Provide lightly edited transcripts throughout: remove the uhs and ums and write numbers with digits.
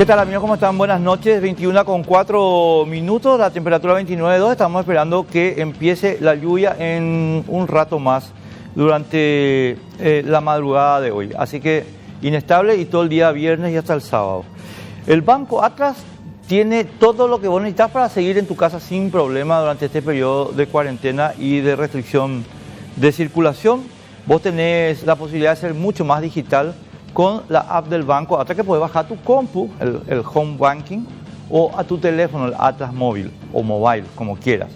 ¿Qué tal, amigos? ¿Cómo están? Buenas noches, 21:04, la temperatura 29,2. Estamos esperando que empiece la lluvia en un rato más durante la madrugada de hoy. Así que inestable y todo el día viernes y hasta el sábado. El Banco Atlas tiene todo lo que vos necesitas para seguir en tu casa sin problema durante este periodo de cuarentena y de restricción de circulación. Vos tenés la posibilidad de ser mucho más digital con la app del Banco Atlas, que puedes bajar a tu compu, el Home Banking, o a tu teléfono, el Atlas Móvil o Mobile, como quieras.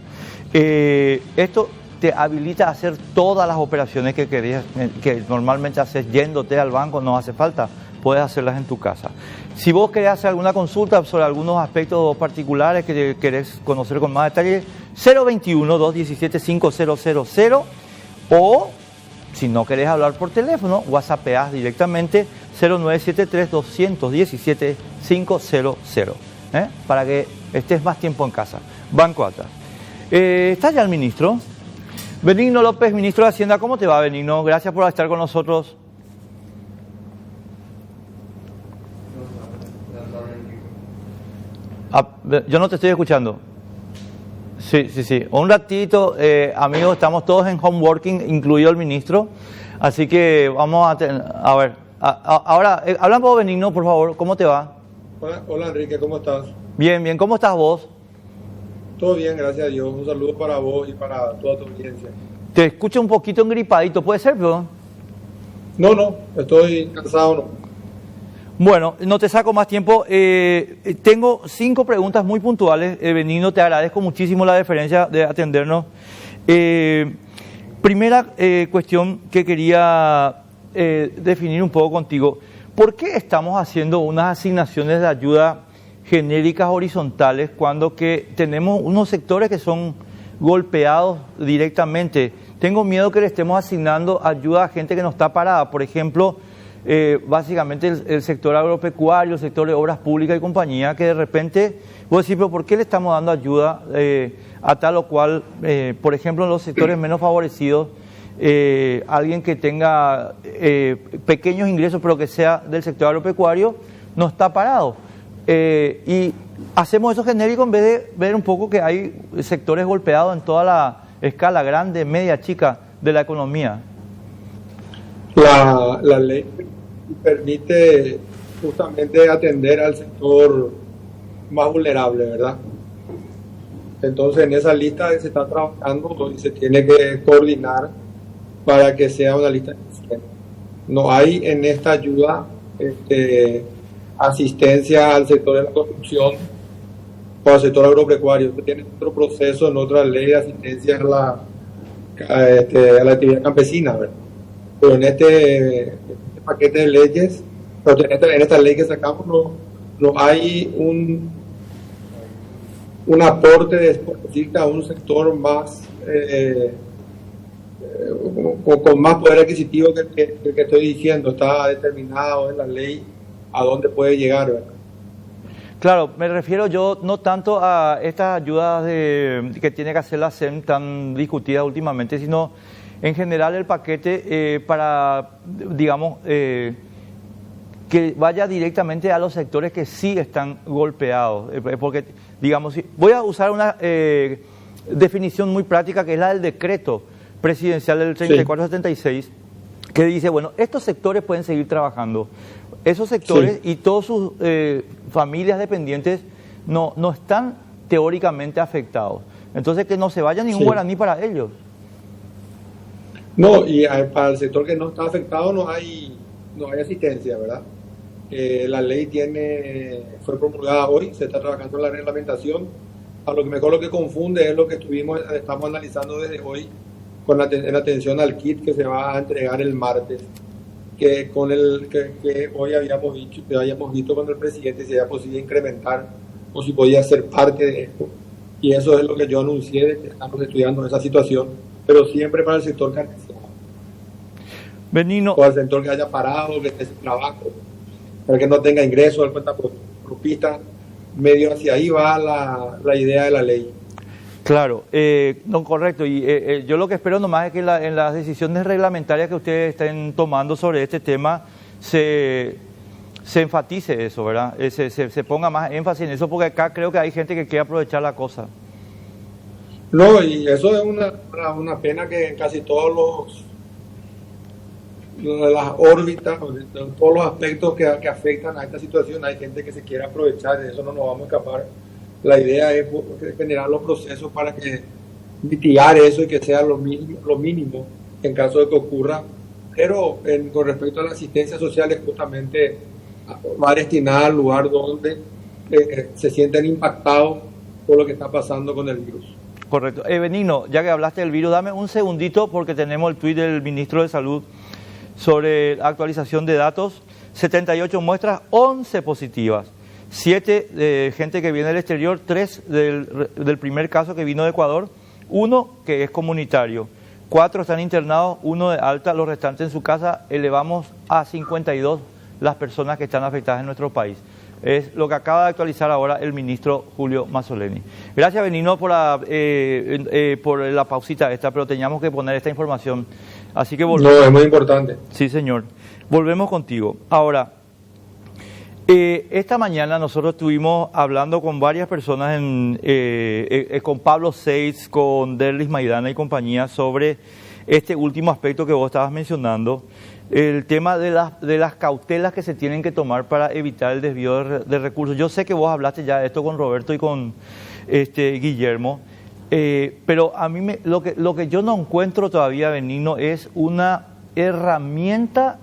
Esto te habilita a hacer todas las operaciones que querías, que normalmente haces yéndote al banco, no hace falta, puedes hacerlas en tu casa. Si vos querés hacer alguna consulta sobre algunos aspectos particulares que querés conocer con más detalle, 021-217-5000, o si no querés hablar por teléfono, whatsappeás directamente 0973-217-500, para que estés más tiempo en casa. Banco Atlas. ¿Está ya el ministro? Benigno López, ministro de Hacienda. ¿Cómo te va, Benigno? Gracias por estar con nosotros. Yo no te estoy escuchando. Sí. Un ratito, amigos, estamos todos en home working, incluido el ministro. Así que vamos a ver. Ahora, habla un poco, Benigno, por favor. ¿Cómo te va? Hola, Enrique, ¿cómo estás? Bien. ¿Cómo estás vos? Todo bien, gracias a Dios. Un saludo para vos y para toda tu audiencia. Te escucho un poquito engripadito, ¿puede ser, perdón? No, estoy cansado, no. Bueno, no te saco más tiempo. Tengo 5 preguntas muy puntuales. Benigno, te agradezco muchísimo la deferencia de atendernos. Primera cuestión que quería definir un poco contigo. ¿Por qué estamos haciendo unas asignaciones de ayuda genéricas horizontales cuando que tenemos unos sectores que son golpeados directamente? Tengo miedo que le estemos asignando ayuda a gente que no está parada. Por ejemplo, básicamente el sector agropecuario, el sector de obras públicas y compañía, que de repente, vos decís, pero ¿por qué le estamos dando ayuda a tal o cual, por ejemplo, en los sectores menos favorecidos, alguien que tenga pequeños ingresos, pero que sea del sector agropecuario, no está parado? Y hacemos eso genérico en vez de ver un poco que hay sectores golpeados en toda la escala, grande, media, chica, de la economía. La ley permite justamente atender al sector más vulnerable, ¿verdad? Entonces, en esa lista se está trabajando y se tiene que coordinar para que sea una lista eficiente. No hay en esta ayuda asistencia al sector de la construcción o al sector agropecuario. Tiene otro proceso en otra ley de asistencia a la actividad campesina, ¿verdad? Pero en este paquete de leyes, en esta ley que sacamos, no hay un aporte de a un sector más con más poder adquisitivo que estoy diciendo. Está determinado en la ley a dónde puede llegar, ¿verdad? Claro, me refiero yo no tanto a estas ayudas que tiene que hacer la SEM tan discutidas últimamente, sino en general el paquete para, digamos, que vaya directamente a los sectores que sí están golpeados. Porque, digamos, voy a usar una definición muy práctica, que es la del decreto presidencial del 3476, que dice, bueno, estos sectores pueden seguir trabajando. Esos sectores y todas sus familias dependientes no están teóricamente afectados. Entonces, que no se vaya ningún guaraní para ellos. No, y para el sector que no está afectado no hay asistencia, ¿verdad? La ley fue promulgada hoy, se está trabajando en la reglamentación. A lo que mejor lo que confunde es lo que estamos analizando desde hoy en atención al kit que se va a entregar el martes, que hoy habíamos visto con el presidente si era posible incrementar o si podía ser parte de esto. Y eso es lo que yo anuncié, de que estamos estudiando esa situación, pero siempre para el sector carenciado. Benigno. O al sector que haya parado, que esté sin trabajo, para que no tenga ingresos, al cuenta propista. Medio hacia ahí va la idea de la ley. Claro, no, correcto. Y yo lo que espero nomás es que en las decisiones reglamentarias que ustedes estén tomando sobre este tema se se enfatice eso, ¿verdad? Se ponga más énfasis en eso, porque acá creo que hay gente que quiere aprovechar la cosa. No, y eso es una pena que en casi todos las órbitas, todos los aspectos que afectan a esta situación, hay gente que se quiere aprovechar, de eso no nos vamos a escapar. La idea es generar los procesos para que mitigar eso y que sea lo mínimo en caso de que ocurra. Pero con respecto a la asistencia social, es justamente va destinada al lugar donde se sienten impactados por lo que está pasando con el virus. Correcto. Benigno, ya que hablaste del virus, dame un segundito porque tenemos el tuit del ministro de Salud sobre la actualización de datos. 78 muestras, 11 positivas. 7 de gente que viene del exterior, 3 del primer caso que vino de Ecuador, 1 que es comunitario. 4 están internados, 1 de alta, los restantes en su casa. Elevamos a 52 las personas que están afectadas en nuestro país. Es lo que acaba de actualizar ahora el ministro Julio Mazzoleni. Gracias, Benigno, por la pausita esta, pero teníamos que poner esta información. Así que volvemos. No, es muy importante. Sí, señor. Volvemos contigo. Ahora, esta mañana nosotros estuvimos hablando con varias personas, con Pablo Seitz, con Derlis Maidana y compañía, sobre este último aspecto que vos estabas mencionando, el tema de las cautelas que se tienen que tomar para evitar el desvío de recursos. Yo sé que vos hablaste ya de esto con Roberto y con Guillermo, pero a mí lo que yo no encuentro todavía, Benigno, es una herramienta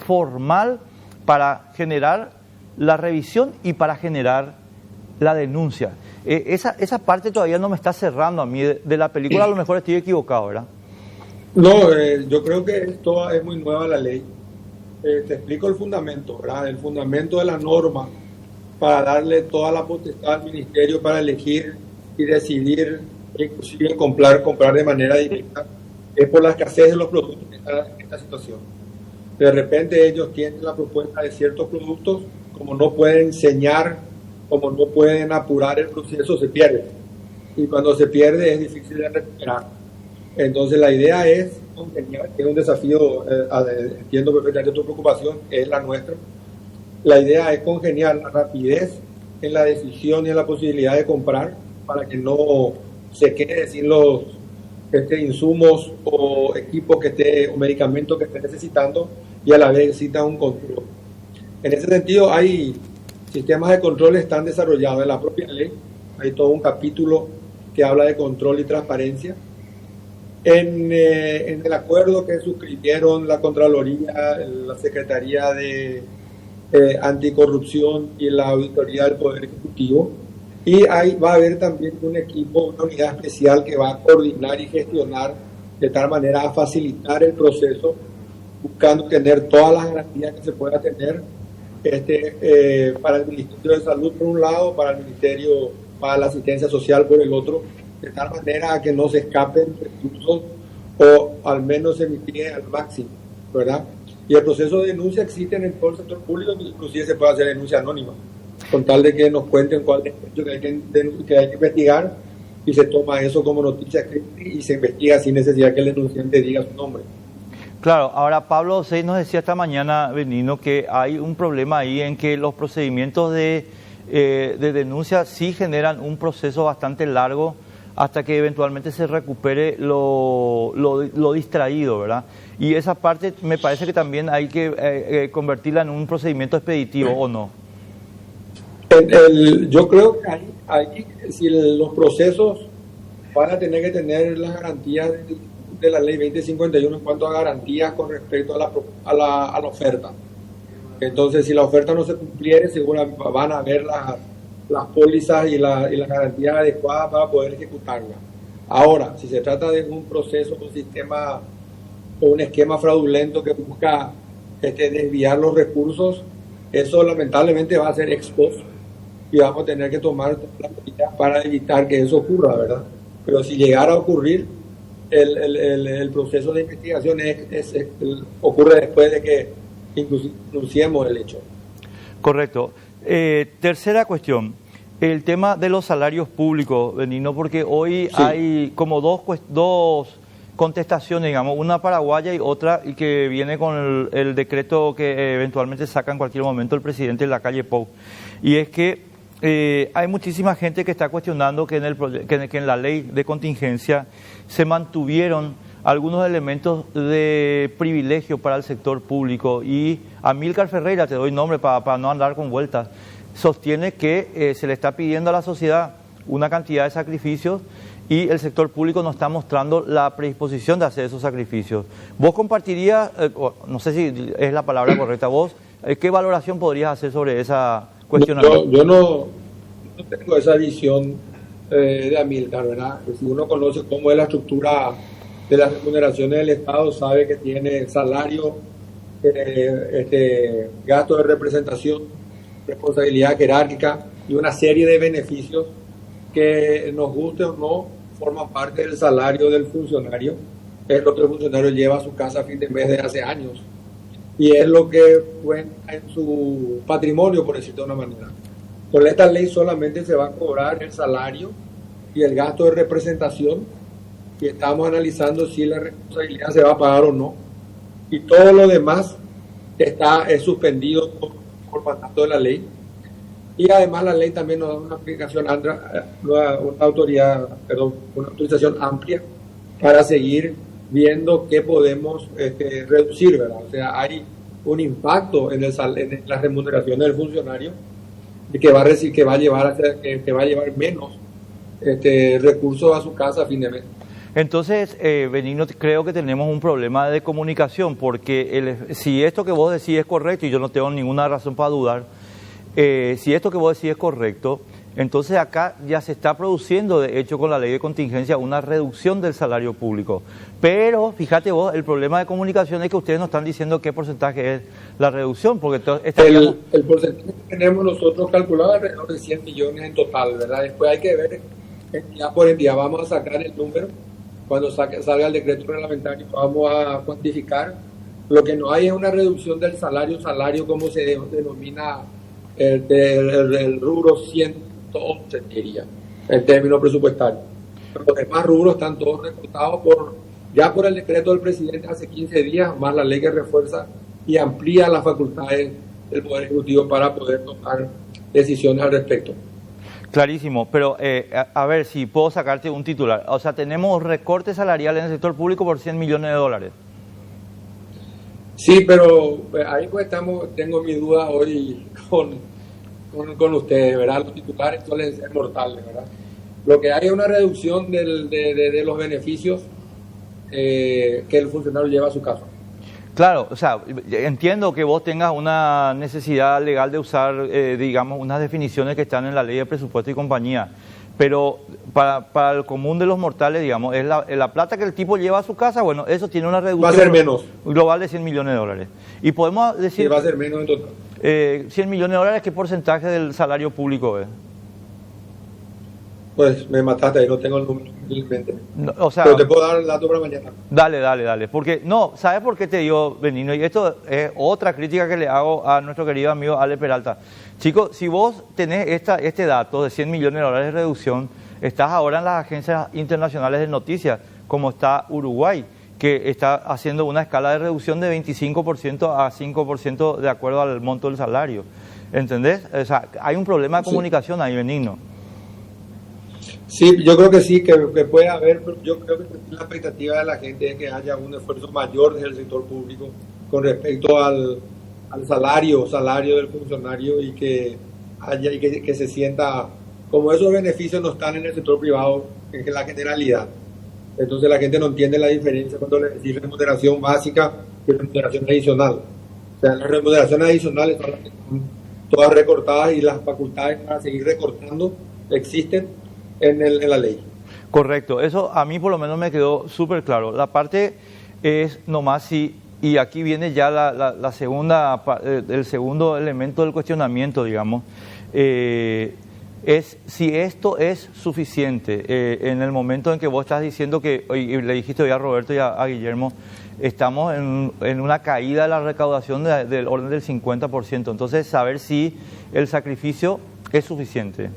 formal para generar la revisión y para generar la denuncia. Esa parte todavía no me está cerrando a mí de la película. A lo mejor estoy equivocado, ¿verdad? No, yo creo que esto es muy nueva la ley. Te explico el fundamento, ¿verdad? El fundamento de la norma para darle toda la potestad al ministerio para elegir y decidir, inclusive comprar de manera directa, es por la escasez de los productos en esta situación. De repente ellos tienen la propuesta de ciertos productos, como no pueden enseñar, como no pueden apurar el proceso, se pierde. Y cuando se pierde es difícil de recuperar. Entonces la idea es un desafío, entiendo perfectamente tu preocupación, es la nuestra. La idea es congeniar la rapidez en la decisión y en la posibilidad de comprar para que no se quede sin los insumos o equipos o medicamentos que esté necesitando, y a la vez necesita un control. En ese sentido, hay sistemas de control que están desarrollados en la propia ley. Hay todo un capítulo que habla de control y transparencia. En el acuerdo que suscribieron la Contraloría, la Secretaría de Anticorrupción y la Auditoría del Poder Ejecutivo, y ahí va a haber también un equipo, una unidad especial que va a coordinar y gestionar de tal manera a facilitar el proceso, buscando tener todas las garantías que se pueda tener para el Ministerio de Salud por un lado, para el Ministerio, para la Asistencia Social por el otro, de tal manera que no se escapen recursos o al menos se mitiguen al máximo, ¿verdad? Y el proceso de denuncia existe en todo el sector público, inclusive se puede hacer denuncia anónima, con tal de que nos cuenten cuál es el hecho que hay que investigar, y se toma eso como noticia y se investiga sin necesidad que el denunciante diga su nombre. Claro, ahora Pablo Seitz nos decía esta mañana, Benigno, que hay un problema ahí en que los procedimientos de denuncia sí generan un proceso bastante largo hasta que eventualmente se recupere lo distraído, ¿verdad? Y esa parte me parece que también hay que convertirla en un procedimiento expeditivo, ¿o no? Yo creo que si los procesos van a tener que tener las garantías de la ley 2051 en cuanto a garantías con respecto a la oferta. Entonces, si la oferta no se cumpliere, seguramente van a haber las pólizas y las garantías adecuadas para poder ejecutarla. Ahora, si se trata de un proceso, un sistema o un esquema fraudulento que busca desviar los recursos, eso lamentablemente va a ser ex post y vamos a tener que tomar las medidas para evitar que eso ocurra, ¿verdad? Pero si llegara a ocurrir, el proceso de investigación ocurre después de que inclusive anunciemos el hecho. Correcto. Tercera cuestión, el tema de los salarios públicos, Benigno, porque hoy sí hay como dos contestaciones, digamos, una paraguaya y otra y que viene con el decreto que eventualmente saca en cualquier momento el presidente de la calle Pou. Y es que hay muchísima gente que está cuestionando que en la ley de contingencia se mantuvieron algunos elementos de privilegio para el sector público, y Amílcar Ferreira, te doy nombre para no andar con vueltas, sostiene que se le está pidiendo a la sociedad una cantidad de sacrificios y el sector público no está mostrando la predisposición de hacer esos sacrificios. ¿Vos compartirías, no sé si es la palabra correcta, vos, qué valoración podrías hacer sobre esa cuestionamiento? Yo no tengo esa visión de Amílcar, ¿verdad? Si uno conoce cómo es la estructura de las remuneraciones del Estado, sabe que tiene salario, gasto de representación, responsabilidad jerárquica y una serie de beneficios que, nos guste o no, forman parte del salario del funcionario. Es lo que el funcionario lleva a su casa a fin de mes de hace años y es lo que cuenta en su patrimonio, por decirlo de una manera. Con esta ley solamente se va a cobrar el salario y el gasto de representación, y estamos analizando si la responsabilidad se va a pagar o no, y todo lo demás es suspendido por mandato de la ley. Y además la ley también nos da una aplicación una autorización amplia para seguir viendo qué podemos reducir, ¿verdad? O sea, hay un impacto en las remuneraciones del funcionario que va a llevar menos recursos a su casa a fin de mes. Entonces, Benigno, creo que tenemos un problema de comunicación, porque si esto que vos decís es correcto, y yo no tengo ninguna razón para dudar, si esto que vos decís es correcto, entonces acá ya se está produciendo, de hecho, con la ley de contingencia, una reducción del salario público. Pero, fíjate vos, el problema de comunicación es que ustedes no están diciendo qué porcentaje es la reducción, porque el porcentaje que tenemos nosotros calculado alrededor de 100 millones en total, ¿verdad? Después hay que ver entidad por entidad, vamos a sacar el número. Cuando salga el decreto reglamentario vamos a cuantificar. Lo que no hay es una reducción del salario como se denomina el rubro 111, diría, en términos presupuestarios. Los demás rubros están todos recortados por el decreto del presidente hace 15 días, más la ley que refuerza y amplía las facultades del Poder Ejecutivo para poder tomar decisiones al respecto. Clarísimo, pero a ver si puedo sacarte un titular. O sea, tenemos recortes salariales en el sector público por 100 millones de dólares. Sí, pero ahí pues tengo mi duda hoy con ustedes, ¿verdad? Los titulares suelen ser mortales, ¿verdad? Lo que hay es una reducción de los beneficios que el funcionario lleva a su casa. Claro, o sea, entiendo que vos tengas una necesidad legal de usar, digamos, unas definiciones que están en la ley de presupuesto y compañía, pero para el común de los mortales, digamos, es la plata que el tipo lleva a su casa, bueno, eso tiene una reducción va a ser menos global de 100 millones de dólares. Y podemos decir... Sí, va a ser menos en total. 100 millones de dólares, ¿qué porcentaje del salario público es? Pues me mataste, ahí no tengo el número en mente. No, o sea, pero te puedo dar el dato para mañana. Dale. Porque, no, ¿sabes por qué te digo, Benigno? Y esto es otra crítica que le hago a nuestro querido amigo Ale Peralta. Chicos, si vos tenés este dato de 100 millones de dólares de reducción, estás ahora en las agencias internacionales de noticias, como está Uruguay, que está haciendo una escala de reducción de 25% a 5% de acuerdo al monto del salario. ¿Entendés? O sea, hay un problema de comunicación ahí, Benigno. Sí, yo creo que sí, que puede haber, pero yo creo que la expectativa de la gente es que haya un esfuerzo mayor desde el sector público con respecto al salario del funcionario, y que haya y que se sienta, como esos beneficios no están en el sector privado, en la generalidad. Entonces la gente no entiende la diferencia cuando le decís remuneración básica y remuneración adicional. O sea, las remuneraciones adicionales son las que están todas recortadas, y las facultades para seguir recortando existen en la ley. Correcto, eso a mí por lo menos me quedó súper claro. La parte es nomás si, y aquí viene ya la segunda, el segundo elemento del cuestionamiento, digamos, es si esto es suficiente en el momento en que vos estás diciendo que, y le dijiste hoy a Roberto y a Guillermo, estamos en una caída de la recaudación del orden del 50%. Entonces, saber si el sacrificio es suficiente.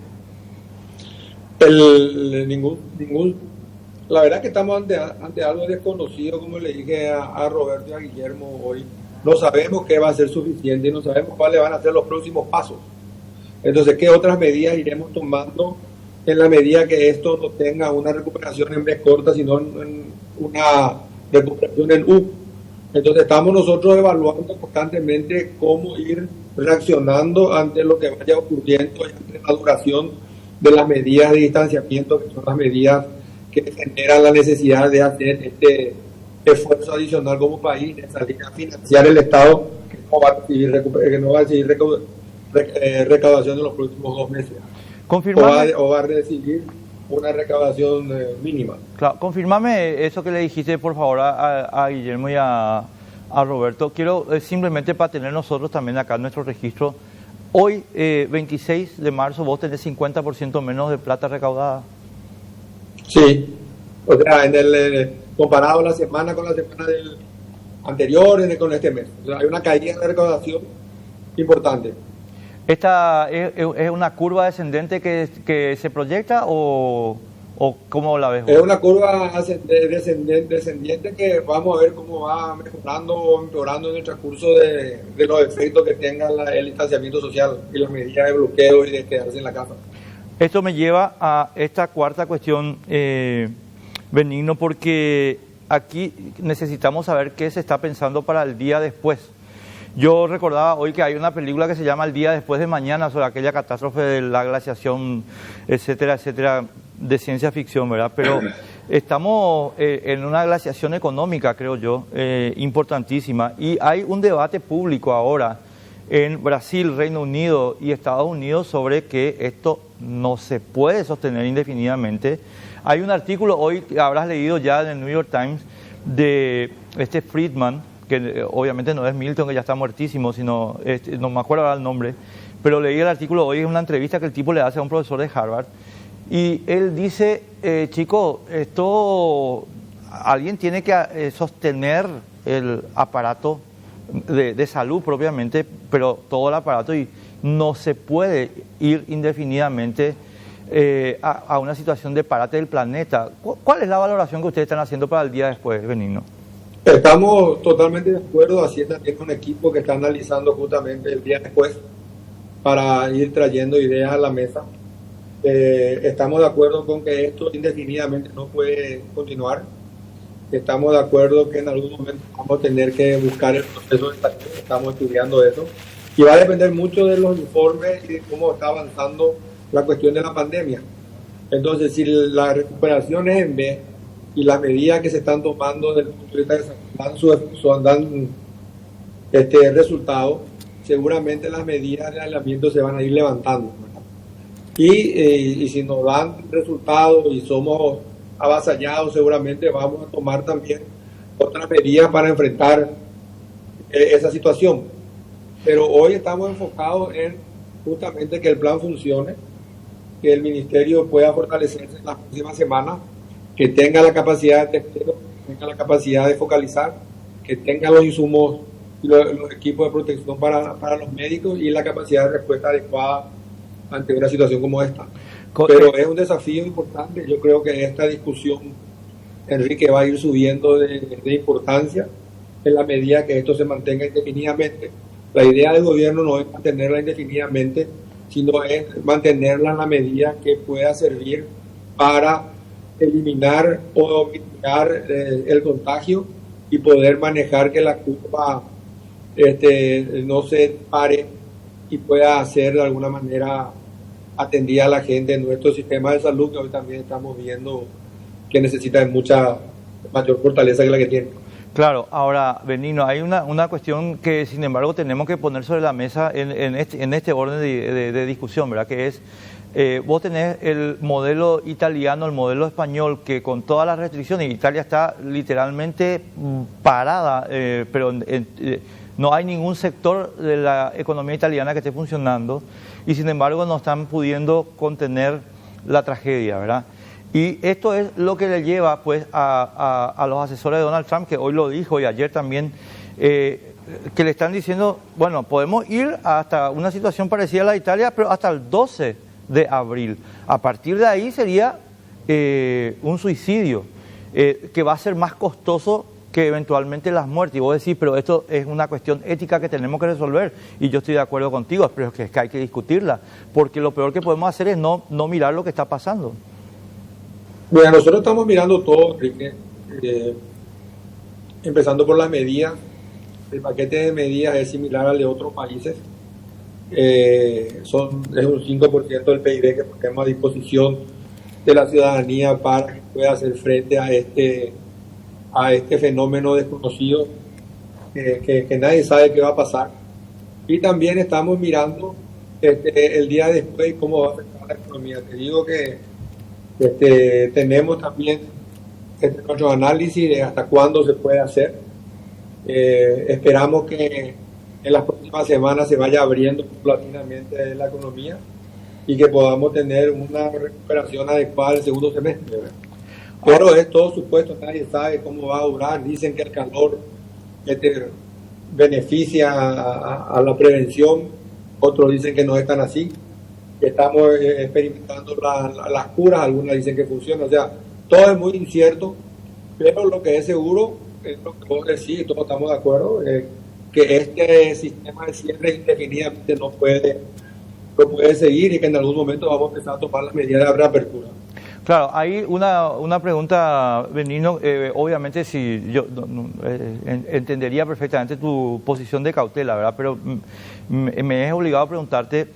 La verdad que estamos ante algo desconocido, como le dije a Roberto y a Guillermo hoy. No sabemos qué va a ser suficiente y no sabemos cuáles van a ser los próximos pasos. Entonces, ¿qué otras medidas iremos tomando en la medida que esto no tenga una recuperación en B corta, sino en una recuperación en U? Entonces, estamos nosotros evaluando constantemente cómo ir reaccionando ante lo que vaya ocurriendo y ante la duración de las medidas de distanciamiento, que son las medidas que generan la necesidad de hacer este esfuerzo adicional como país, de salir a financiar el Estado, que no va a recibir recaudación en los próximos 2 meses. O va a recibir una recaudación mínima. Claro, confirmame eso que le dijiste, por favor, a Guillermo y a Roberto. Quiero simplemente para tener nosotros también acá en nuestro registro, hoy, 26 de marzo, vos tenés 50% menos de plata recaudada. Sí, o sea, comparado la semana con la semana del anterior, con este mes. O sea, hay una caída de recaudación importante. ¿Esta es una curva descendente que se proyecta o cómo la ves vos? Es una curva descendiente que vamos a ver cómo va mejorando o empeorando en el transcurso de los efectos que tenga el distanciamiento social y las medidas de bloqueo y de quedarse en la casa. Esto me lleva a esta cuarta cuestión, Benigno, porque aquí necesitamos saber qué se está pensando para el día después. Yo recordaba hoy que hay una película que se llama El día después de mañana, sobre aquella catástrofe de la glaciación, etcétera, etcétera, de ciencia ficción, ¿verdad? Pero estamos en una glaciación económica, creo yo, importantísima. Y hay un debate público ahora en Brasil, Reino Unido y Estados Unidos sobre que esto no se puede sostener indefinidamente. Hay un artículo hoy, que habrás leído ya en el New York Times, de Friedman, que obviamente no es Milton, que ya está muertísimo, sino, no me acuerdo ahora el nombre, pero leí el artículo hoy, es una entrevista que el tipo le hace a un profesor de Harvard, y él dice, chico, alguien tiene que sostener el aparato de salud propiamente, pero todo el aparato, y no se puede ir indefinidamente a una situación de parate del planeta. ¿Cuál es la valoración que ustedes están haciendo para el día después, Benigno? Estamos totalmente de acuerdo, así también un equipo que está analizando justamente el día después para ir trayendo ideas a la mesa. Estamos de acuerdo con que esto indefinidamente no puede continuar. Estamos de acuerdo que en algún momento vamos a tener que buscar el proceso de salud, estamos estudiando eso. Y va a depender mucho de los informes y de cómo está avanzando la cuestión de la pandemia. Entonces, si la recuperación es en B, y las medidas que se están tomando desde el punto de vista de salud dan resultados, seguramente las medidas de aislamiento se van a ir levantando, ¿verdad? Y si nos dan resultados y somos avasallados, seguramente vamos a tomar también otras medidas para enfrentar esa situación. Pero hoy estamos enfocados en justamente que el plan funcione, que el ministerio pueda fortalecerse en las próximas semanas, que tenga la capacidad de testeo, que tenga la capacidad de focalizar, que tenga los insumos y los equipos de protección para los médicos y la capacidad de respuesta adecuada ante una situación como esta. Pero es un desafío importante. Yo creo que esta discusión, Enrique, va a ir subiendo de importancia en la medida que esto se mantenga indefinidamente. La idea del gobierno no es mantenerla indefinidamente, sino es mantenerla en la medida que pueda servir para eliminar o mitigar el contagio y poder manejar que la curva no se pare y pueda ser de alguna manera atendida a la gente en nuestro sistema de salud, que hoy también estamos viendo que necesita mucha mayor fortaleza que la que tiene. Claro, ahora, Benigno, hay una cuestión que sin embargo tenemos que poner sobre la mesa en este orden de discusión, ¿verdad? Que es, vos tenés el modelo italiano, el modelo español, que con todas las restricciones, Italia está literalmente parada, pero no hay ningún sector de la economía italiana que esté funcionando, y sin embargo no están pudiendo contener la tragedia, ¿verdad? Y esto es lo que le lleva pues a los asesores de Donald Trump, que hoy lo dijo y ayer también, que le están diciendo, bueno, podemos ir hasta una situación parecida a la de Italia, pero hasta el 12 de abril. A partir de ahí sería un suicidio. que va a ser más costoso que eventualmente las muertes. Y vos decís, pero esto es una cuestión ética que tenemos que resolver. Y yo estoy de acuerdo contigo, pero es que hay que discutirla. Porque lo peor que podemos hacer es no mirar lo que está pasando. Bueno, nosotros estamos mirando todo, Enrique, empezando por las medidas. El paquete de medidas es similar al de otros países. Es un 5% del PIB que ponemos a disposición de la ciudadanía para que pueda hacer frente a este fenómeno desconocido que nadie sabe qué va a pasar. Y también estamos mirando el día después cómo va a afectar la economía. Te digo que tenemos también nuestro análisis de hasta cuándo se puede hacer. Esperamos que en las próximas semanas se vaya abriendo paulatinamente la economía y que podamos tener una recuperación adecuada el segundo semestre, ¿verdad? Pero es todo supuesto, nadie sabe cómo va a durar. Dicen que el calor beneficia a la prevención, otros dicen que no es tan así. Estamos experimentando las curas, algunas dicen que funcionan, o sea, todo es muy incierto, pero lo que es seguro es lo que vos decís, todos estamos de acuerdo, que este sistema de cierre indefinidamente no puede seguir y que en algún momento vamos a empezar a tomar las medidas de reapertura. Claro, hay una pregunta, Benigno, obviamente si yo entendería perfectamente tu posición de cautela, ¿verdad? Pero me es obligado a preguntarte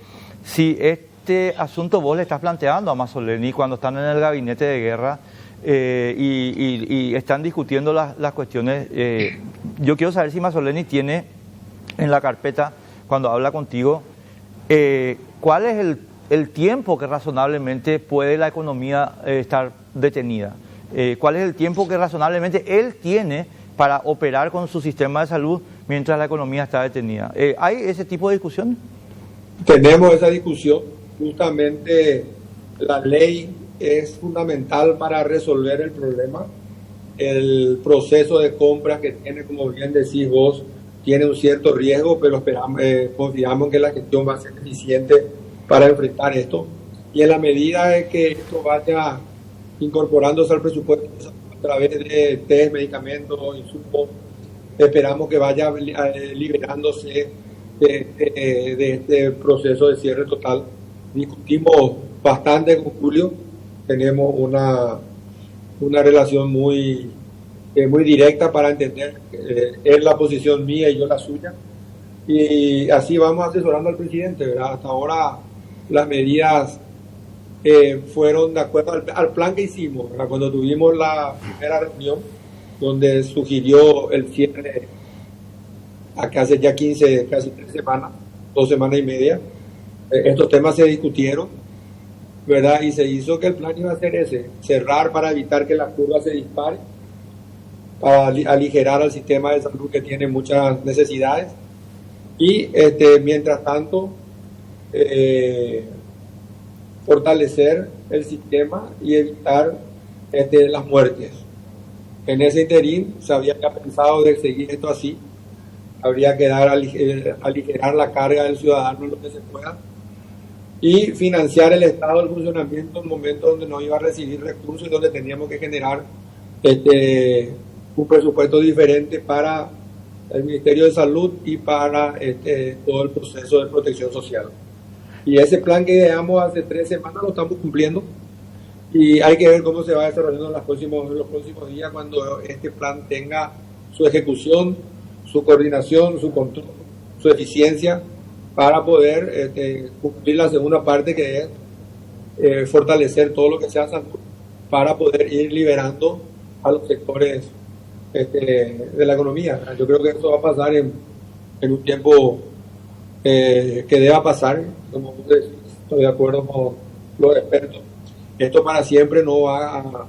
si este asunto vos le estás planteando a Mazzoleni cuando están en el gabinete de guerra y están discutiendo las cuestiones. Yo quiero saber si Mazzoleni tiene en la carpeta, cuando habla contigo, ¿cuál es el tiempo que razonablemente puede la economía estar detenida? ¿Cuál es el tiempo que razonablemente él tiene para operar con su sistema de salud mientras la economía está detenida? ¿Hay ese tipo de discusión? Tenemos esa discusión. Justamente la ley es fundamental para resolver el problema. El proceso de compra que tiene, como bien decís vos, tiene un cierto riesgo, pero confiamos en que la gestión va a ser eficiente para enfrentar esto. Y en la medida de que esto vaya incorporándose al presupuesto a través de test, medicamentos, insumos, esperamos que vaya liberándose de este proceso de cierre total. Discutimos bastante con Julio, tenemos una relación muy directa para entender él la posición mía y yo la suya, y así vamos asesorando al presidente, ¿verdad? Hasta ahora las medidas fueron de acuerdo al plan que hicimos, ¿verdad? Cuando tuvimos la primera reunión donde sugirió el cierre acá hace ya casi 3 semanas, 2 semanas y media, estos temas se discutieron, ¿verdad? Y se hizo que el plan iba a ser ese, cerrar para evitar que la curva se dispare, para aligerar al sistema de salud que tiene muchas necesidades, y mientras tanto fortalecer el sistema y evitar las muertes. En ese interín se había pensado de seguir esto así, habría que aligerar la carga del ciudadano en lo que se pueda y financiar el Estado del funcionamiento en momentos donde no iba a recibir recursos y donde teníamos que generar un presupuesto diferente para el Ministerio de Salud y para todo el proceso de protección social. Y ese plan que ideamos hace 3 semanas lo estamos cumpliendo y hay que ver cómo se va desarrollando en los próximos días cuando este plan tenga su ejecución, su coordinación, su control, su eficiencia, para poder cumplir la segunda parte, que es fortalecer todo lo que sea salud para poder ir liberando a los sectores de la economía. Yo creo que eso va a pasar en un tiempo que deba pasar, como estoy de acuerdo con los expertos. Esto para siempre no va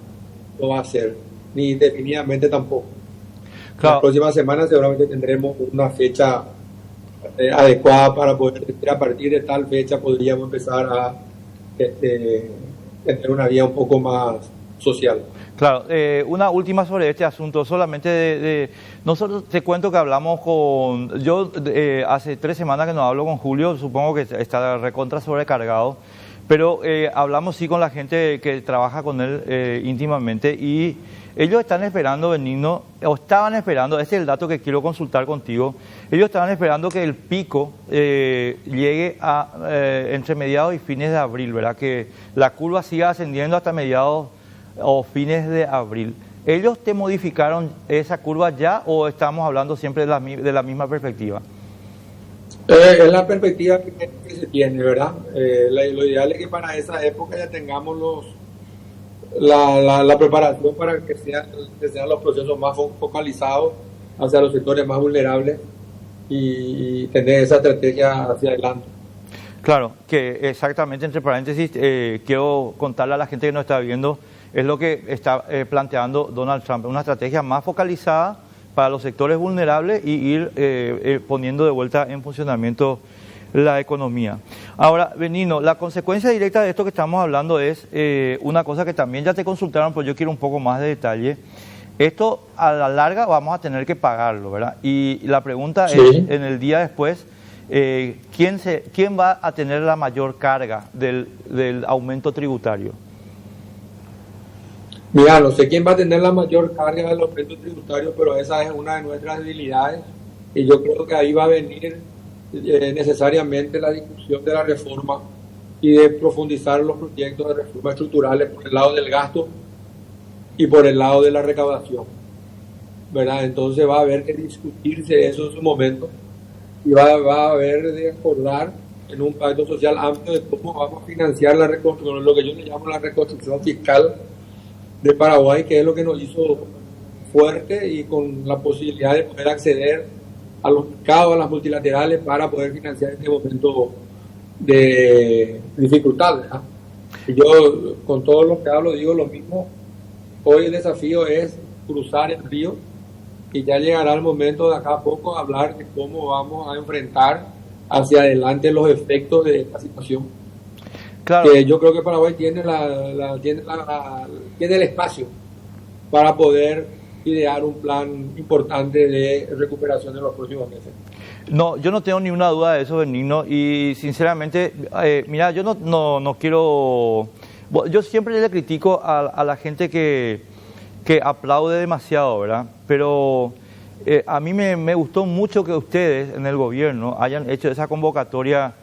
a ser, ni indefinidamente tampoco. Claro. Las próximas semanas seguramente tendremos una fecha adecuada para poder decir, a partir de tal fecha podríamos empezar a tener una vía un poco más social. Claro, una última sobre este asunto, solamente nosotros te cuento que hablamos yo hace 3 semanas que no hablo con Julio, supongo que está recontra sobrecargado, pero hablamos sí con la gente que trabaja con él íntimamente y ellos están esperando, Benigno, o estaban esperando, este es el dato que quiero consultar contigo, ellos estaban esperando que el pico llegue a entre mediados y fines de abril, ¿verdad? Que la curva siga ascendiendo hasta mediados o fines de abril. ¿Ellos te modificaron esa curva ya o estamos hablando siempre de la misma perspectiva? Es la perspectiva que se tiene, ¿verdad? Lo ideal es que para esa época ya tengamos la preparación para que sean los procesos más focalizados hacia los sectores más vulnerables y tener esa estrategia hacia adelante. Claro, que exactamente, entre paréntesis, quiero contarle a la gente que nos está viendo, es lo que está planteando Donald Trump, una estrategia más focalizada para los sectores vulnerables y ir poniendo de vuelta en funcionamiento la economía. Ahora, Benigno, la consecuencia directa de esto que estamos hablando es una cosa que también ya te consultaron, pero yo quiero un poco más de detalle. Esto a la larga vamos a tener que pagarlo, ¿verdad? Y la pregunta Sí. es, en el día después, ¿quién va a tener la mayor carga del aumento tributario? Mira, no sé quién va a tener la mayor carga del aumento tributario, pero esa es una de nuestras debilidades y yo creo que ahí va a venir necesariamente la discusión de la reforma y de profundizar los proyectos de reforma estructurales por el lado del gasto y por el lado de la recaudación, ¿verdad? Entonces va a haber que discutirse eso en su momento y va a haber de acordar en un pacto social amplio de cómo vamos a financiar la reconstrucción, lo que yo le llamo la reconstrucción fiscal de Paraguay, que es lo que nos hizo fuerte y con la posibilidad de poder acceder a los mercados, a las multilaterales para poder financiar este momento de dificultad, ¿verdad? Y yo con todos los que hablo digo lo mismo, hoy el desafío es cruzar el río y ya llegará el momento de acá a poco hablar de cómo vamos a enfrentar hacia adelante los efectos de esta situación. Claro. Que yo creo que Paraguay tiene tiene el espacio para poder idear un plan importante de recuperación en los próximos meses. No, yo no tengo ni una duda de eso, Benigno, y sinceramente, mira, yo no quiero... Yo siempre le critico a la gente que aplaude demasiado, ¿verdad? Pero a mí me gustó mucho que ustedes en el gobierno hayan hecho esa convocatoria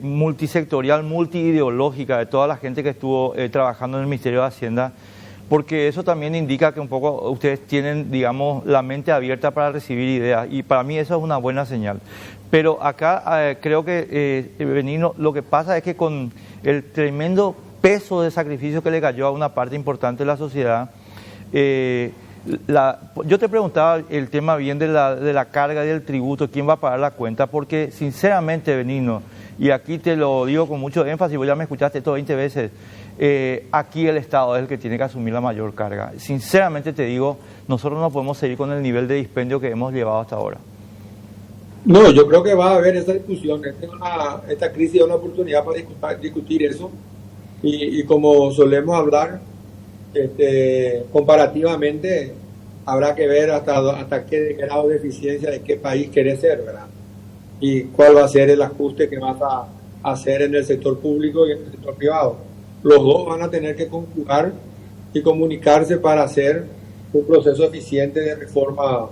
multisectorial, multiideológica de toda la gente que estuvo trabajando en el Ministerio de Hacienda, porque eso también indica que un poco ustedes tienen, digamos, la mente abierta para recibir ideas y para mí eso es una buena señal. Pero acá creo que, Benigno, lo que pasa es que con el tremendo peso de sacrificio que le cayó a una parte importante de la sociedad, yo te preguntaba el tema bien de la carga y del tributo, quién va a pagar la cuenta, porque sinceramente, Benigno, y aquí te lo digo con mucho énfasis, vos ya me escuchaste esto 20 veces, aquí el Estado es el que tiene que asumir la mayor carga. Sinceramente te digo, nosotros no podemos seguir con el nivel de dispendio que hemos llevado hasta ahora. No, yo creo que va a haber esa discusión. Esta crisis es una oportunidad para discutir eso y como solemos hablar, comparativamente habrá que ver hasta qué grado de eficiencia de qué país quiere ser, ¿verdad? Y cuál va a ser el ajuste que vas a hacer en el sector público y en el sector privado. Los dos van a tener que conjugar y comunicarse para hacer un proceso eficiente de reforma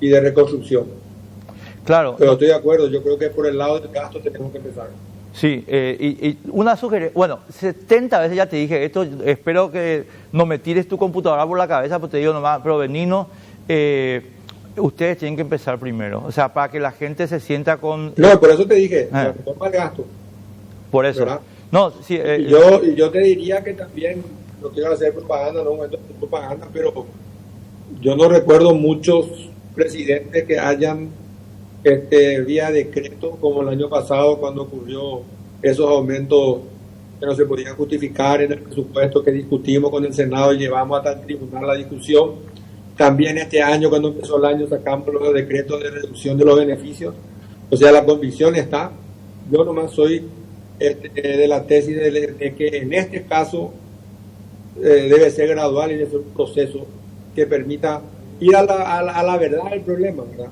y de reconstrucción. Claro. Pero estoy de acuerdo, yo creo que por el lado del gasto tenemos que empezar. Sí, y una sugerencia, bueno, 70 veces ya te dije esto, espero que no me tires tu computadora por la cabeza, porque te digo nomás, pero Benigno, ustedes tienen que empezar primero, o sea, para que la gente se sienta con... No, por eso te dije, la reforma del gasto. Por eso. ¿Verdad? No, sí, yo te diría que también, no quiero hacer propaganda, no momento de propaganda, pero yo no recuerdo muchos presidentes que hayan vía decreto, como el año pasado cuando ocurrió esos aumentos que no se podían justificar en el presupuesto que discutimos con el Senado y llevamos hasta el tribunal la discusión. También este año, cuando empezó el año, sacamos los decretos de reducción de los beneficios. O sea, la convicción está. Yo nomás soy de la tesis de que en este caso debe ser gradual y debe ser un proceso que permita ir a la verdad del problema, ¿verdad?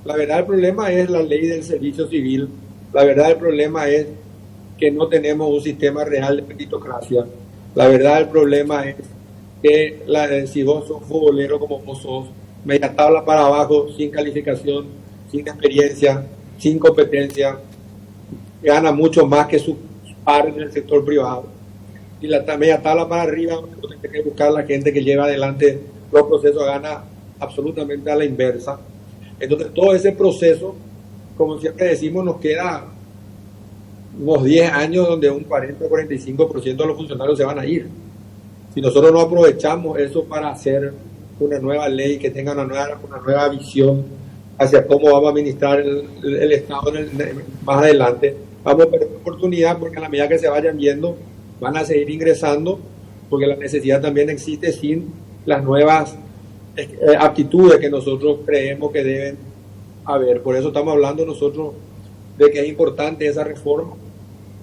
La verdad del problema es la ley del servicio civil. La verdad del problema es que no tenemos un sistema real de meritocracia. La verdad, el problema es que si vos sos futbolero como vos sos, media tabla para abajo, sin calificación, sin experiencia, sin competencia, gana mucho más que su par en el sector privado. Y la media tabla para arriba, donde tenés que buscar la gente que lleva adelante los procesos, gana absolutamente a la inversa. Entonces, todo ese proceso, como siempre decimos, nos queda unos 10 años donde un 40 o 45% de los funcionarios se van a ir. Si nosotros no aprovechamos eso para hacer una nueva ley que tenga una nueva visión hacia cómo vamos a administrar el Estado más adelante, vamos a perder la oportunidad, porque a la medida que se vayan viendo, van a seguir ingresando, porque la necesidad también existe sin las nuevas aptitudes que nosotros creemos que deben haber. Por eso estamos hablando nosotros de que es importante esa reforma.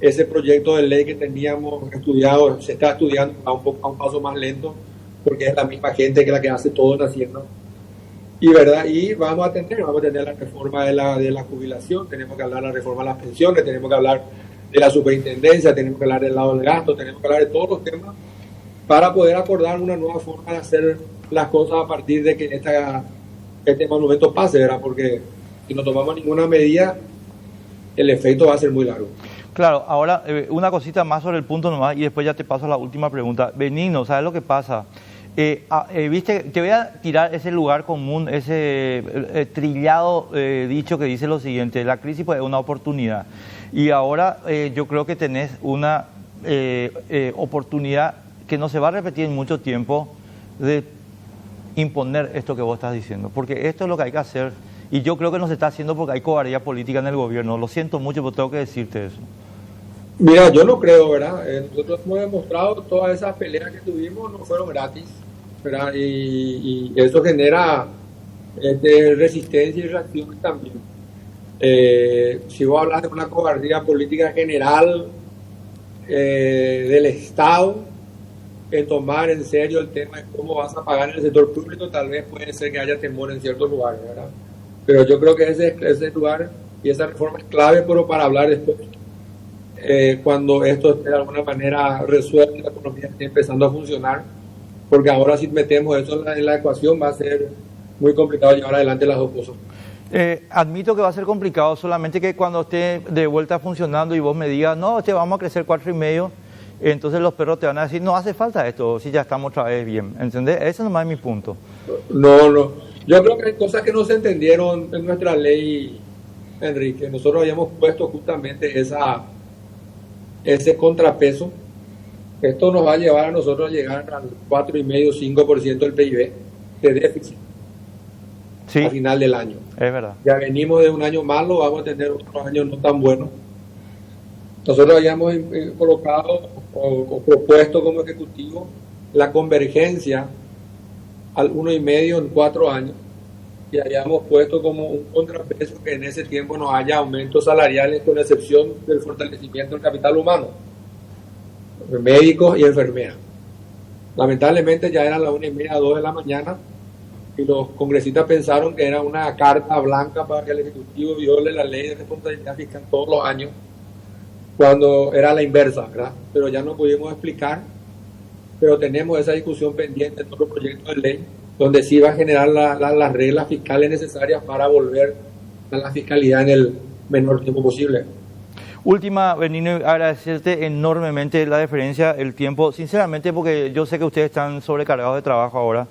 Ese proyecto de ley que teníamos estudiado se está estudiando a un paso más lento, porque es la misma gente que la que hace todo en Hacienda. Y vamos a tener la reforma de la jubilación, tenemos que hablar de la reforma de las pensiones, tenemos que hablar de la superintendencia, tenemos que hablar del lado del gasto, tenemos que hablar de todos los temas para poder acordar una nueva forma de hacer las cosas a partir de que este monumento pase, ¿verdad? Porque si no tomamos ninguna medida, el efecto va a ser muy largo. Claro, ahora una cosita más sobre el punto nomás y después ya te paso a la última pregunta. Benigno, ¿sabes lo que pasa? Viste, te voy a tirar ese lugar común, ese trillado dicho que dice lo siguiente: la crisis pues, es una oportunidad. Y ahora yo creo que tenés una oportunidad que no se va a repetir en mucho tiempo de imponer esto que vos estás diciendo, porque esto es lo que hay que hacer. Y yo creo que no se está haciendo porque hay cobardía política en el gobierno. Lo siento mucho, pero tengo que decirte eso. Mira, yo no creo, ¿verdad? Nosotros hemos demostrado que todas esas peleas que tuvimos no fueron gratis, ¿verdad? Y eso genera resistencia y reacciones también. Si vos hablas de una cobardía política general del Estado, en tomar en serio el tema de cómo vas a pagar en el sector público, tal vez puede ser que haya temor en ciertos lugares, ¿verdad? Pero yo creo que ese lugar y esa reforma es clave, pero para hablar después, cuando esto esté de alguna manera resuelto y la economía esté empezando a funcionar, porque ahora si metemos eso en la ecuación va a ser muy complicado llevar adelante las dos cosas. Admito que va a ser complicado, solamente que cuando esté de vuelta funcionando y vos me digas, no, vamos a crecer 4,5, entonces los perros te van a decir, no hace falta esto, si ya estamos otra vez bien, ¿entendés? Ese nomás es mi punto. No. Yo creo que hay cosas que no se entendieron en nuestra ley, Enrique. Nosotros habíamos puesto justamente ese contrapeso. Esto nos va a llevar a nosotros a llegar al 4,5-5% del PIB de déficit, sí, a final del año. Es verdad. Ya venimos de un año malo, vamos a tener otros años no tan buenos. Nosotros habíamos colocado o propuesto como ejecutivo la convergencia al 1,5 en 4 años, y habíamos puesto como un contrapeso que en ese tiempo no haya aumentos salariales, con excepción del fortalecimiento del capital humano, médicos y enfermeras. Lamentablemente ya eran las 1:30, 2 de la mañana, y los congresistas pensaron que era una carta blanca para que el Ejecutivo viole la ley de responsabilidad fiscal todos los años, cuando era la inversa, ¿verdad? Pero ya no pudimos explicar, pero tenemos esa discusión pendiente en otro proyecto de ley, donde sí va a generar las reglas fiscales necesarias para volver a la fiscalidad en el menor tiempo posible. Última, Benigno, agradecerte enormemente la deferencia, el tiempo, sinceramente, porque yo sé que ustedes están sobrecargados de trabajo ahora.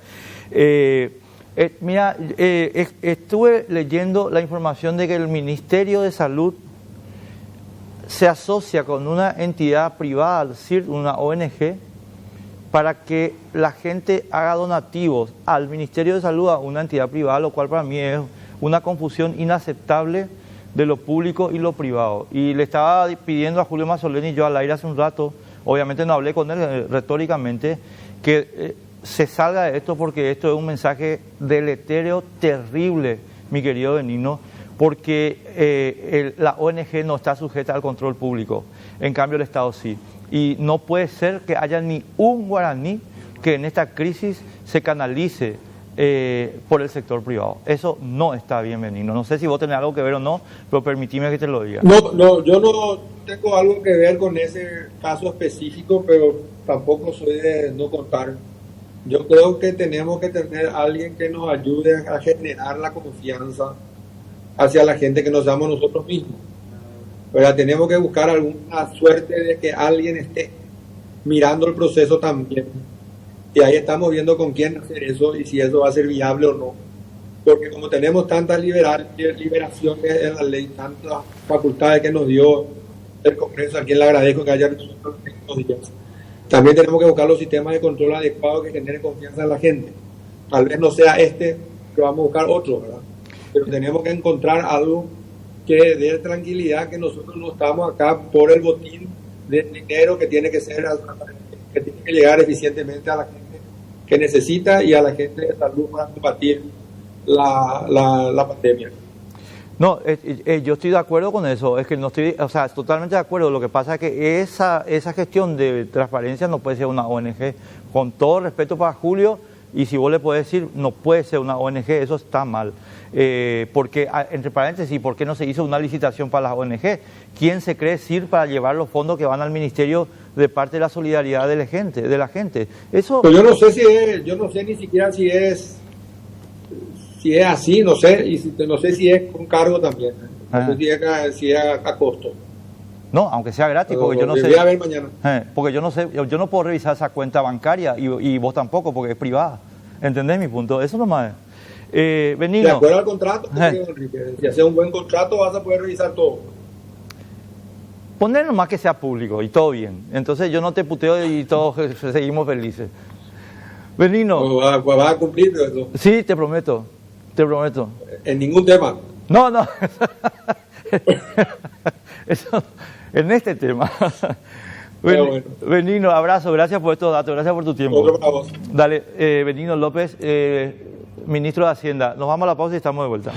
Mira, estuve leyendo la información de que el Ministerio de Salud se asocia con una entidad privada, es decir, una ONG, para que la gente haga donativos al Ministerio de Salud, a una entidad privada, lo cual para mí es una confusión inaceptable de lo público y lo privado. Y le estaba pidiendo a Julio Mazzoleni, yo al aire hace un rato, obviamente no hablé con él retóricamente, que se salga de esto, porque esto es un mensaje deletérea, terrible, mi querido Benigno, porque la ONG no está sujeta al control público, en cambio el Estado sí. Y no puede ser que haya ni un guaraní que en esta crisis se canalice por el sector privado. Eso no está bien, Benigno. No sé si vos tenés algo que ver o no, pero permitime que te lo diga. No, yo no tengo algo que ver con ese caso específico, pero tampoco soy de no contar. Yo creo que tenemos que tener a alguien que nos ayude a generar la confianza hacia la gente que nos damos nosotros mismos. Pero tenemos que buscar alguna suerte de que alguien esté mirando el proceso también. Y ahí estamos viendo con quién hacer eso y si eso va a ser viable o no. Porque como tenemos tantas liberaciones en la ley, tantas facultades que nos dio el Congreso, a quien le agradezco que haya resuelto estos días, también tenemos que buscar los sistemas de control adecuados que generen confianza en la gente. Tal vez no sea este, pero vamos a buscar otro, ¿verdad? Pero tenemos que encontrar algo que dé tranquilidad, que nosotros no estamos acá por el botín de dinero que tiene que ser, que tiene que llegar eficientemente a la gente que necesita y a la gente de salud para combatir la pandemia. No, yo estoy de acuerdo con eso, es que no estoy, o sea, totalmente de acuerdo. Lo que pasa es que esa gestión de transparencia no puede ser una ONG, con todo respeto para Julio, y si vos le podés decir, no puede ser una ONG, eso está mal. Porque, entre paréntesis, ¿por qué no se hizo una licitación para las ONG? ¿Quién se cree CIR para llevar los fondos que van al ministerio de parte de la solidaridad de la gente? Eso. Pero yo no sé ni siquiera si es así, no sé, y no sé si es con cargo también, no sé si es a costo. No, aunque sea gratis, porque yo no sé. Voy a ver mañana. Porque yo no sé, yo no puedo revisar esa cuenta bancaria y vos tampoco, porque es privada. ¿Entendés mi punto? Eso nomás es. Benigno. De acuerdo al contrato, Enrique, si haces un buen contrato vas a poder revisar todo. Poner nomás que sea público y todo bien. Entonces yo no te puteo y todos seguimos felices. Benigno. ¿Vas a cumplir eso? Sí, te prometo. En ningún tema. No. Eso, en este tema. Bueno. Benigno, abrazo, gracias por estos datos, gracias por tu tiempo. Otro para vos. Dale, Benigno López, ministro de Hacienda. Nos vamos a la pausa y estamos de vuelta.